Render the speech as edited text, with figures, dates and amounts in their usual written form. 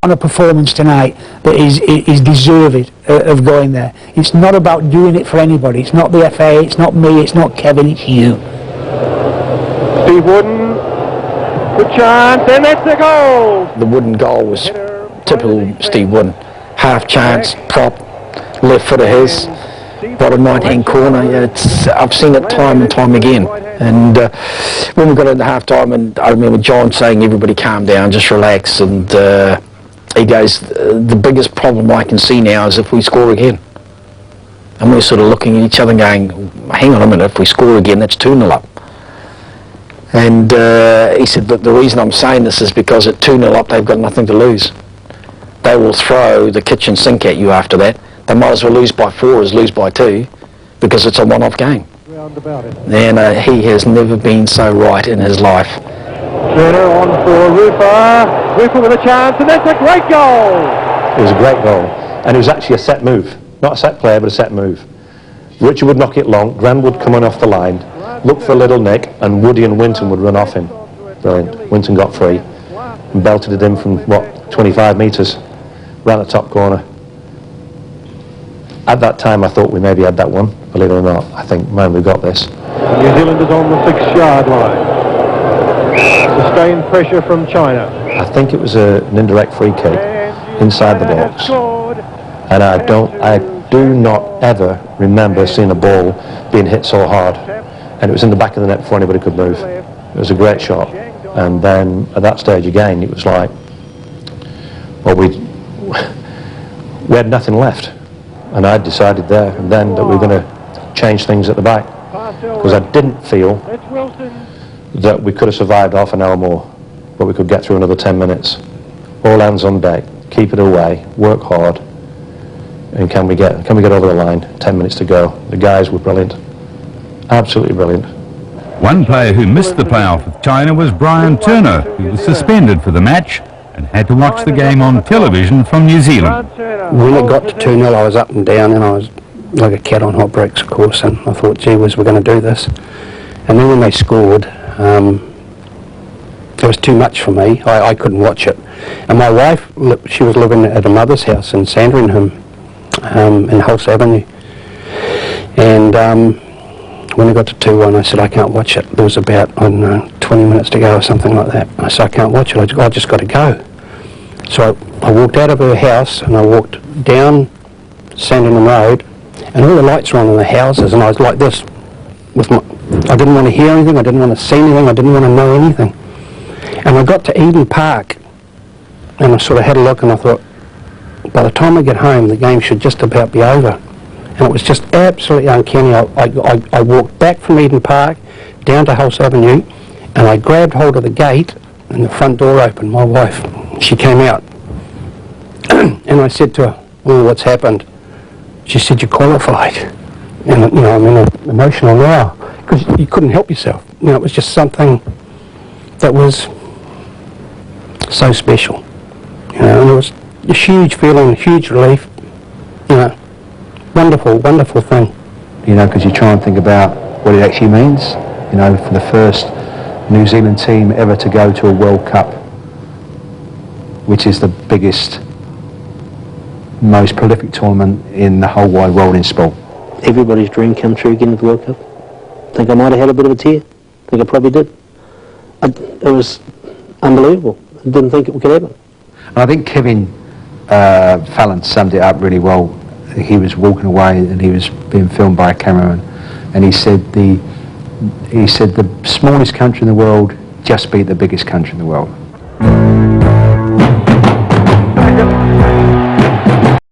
on a performance tonight that is deserving of going there. It's not about doing it for anybody. It's not the FA, it's not me, it's not Kevin, it's you. Steve Wooden, good chance, and that's the goal! The Wooden goal was typical Steve Wooden. Half chance, prop, left foot of his, bottom right-hand corner. I've seen it time and time again. And when we got into half-time, and I remember John saying, everybody calm down, just relax. And he goes, the biggest problem I can see now is if we score again. And we're sort of looking at each other and going, hang on a minute, if we score again, that's 2-0 up. And he said, but the reason I'm saying this is because at 2-0 up, they've got nothing to lose. They will throw the kitchen sink at you after that. They might as well lose by 4 as lose by 2, because it's a one-off game. And he has never been so right in his life. Turner on for Rufer. Rufer with a chance, and that's a great goal! It was a great goal, and it was actually a set move. Not a set player, but a set move. Richard would knock it long, Grant would come on off the line, look for little Nick, and Woody and Winton would run off him. Brilliant. Winton got free and belted it in from, 25 metres, round the top corner. At that time I thought we maybe had that one, believe it or not. I think, man, we've got this. New Zealand is on the 6-yard line. Sustained pressure from China. I think it was an indirect free kick inside the box. And I do not ever remember seeing a ball being hit so hard. And it was in the back of the net before anybody could move. It was a great shot. And then at that stage again, it was like, well, we had nothing left. And I decided there and then that we were going to change things at the back. Because I didn't feel that we could have survived half an hour more, but we could get through another 10 minutes. All hands on deck, keep it away, work hard, and can we get over the line? 10 minutes to go. The guys were brilliant, absolutely brilliant. One player who missed the playoff with China was Brian Turner, who was suspended for the match and had to watch the game on television from New Zealand. When it got to 2-0, I was up and down, and I was like a cat on hot bricks, of course, and I thought, gee whiz, we're going to do this. And then when they scored, it was too much for me. I couldn't watch it. And my wife, she was living at her mother's house in Sandringham, in Hulse Avenue. And when it got to 2-1, I said, I can't watch it. There was about, I don't know, 20 minutes to go or something like that. I said, I can't watch it. I just got to go. So I walked out of her house and I walked down Sandringham Road, and all the lights were on in the houses, and I was like this. I didn't want to hear anything, I didn't want to see anything, I didn't want to know anything. And I got to Eden Park, and I sort of had a look, and I thought, by the time I get home, the game should just about be over. And it was just absolutely uncanny. I walked back from Eden Park down to Hulse Avenue, and I grabbed hold of the gate, and the front door opened. My wife, she came out, and I said to her, oh, what's happened? She said, you qualified. And, I'm emotional now, because you couldn't help yourself. It was just something that was so special. And it was a huge feeling, a huge relief. Wonderful, wonderful thing. Because you try and think about what it actually means. For the first New Zealand team ever to go to a World Cup, which is the biggest, most prolific tournament in the whole wide world in sport. Everybody's dream come true again at the World Cup. I think I might have had a bit of a tear. I think I probably did. It was unbelievable. I didn't think it could happen. I think Kevin Fallon summed it up really well. He was walking away and he was being filmed by a cameraman, and he said the smallest country in the world just beat the biggest country in the world.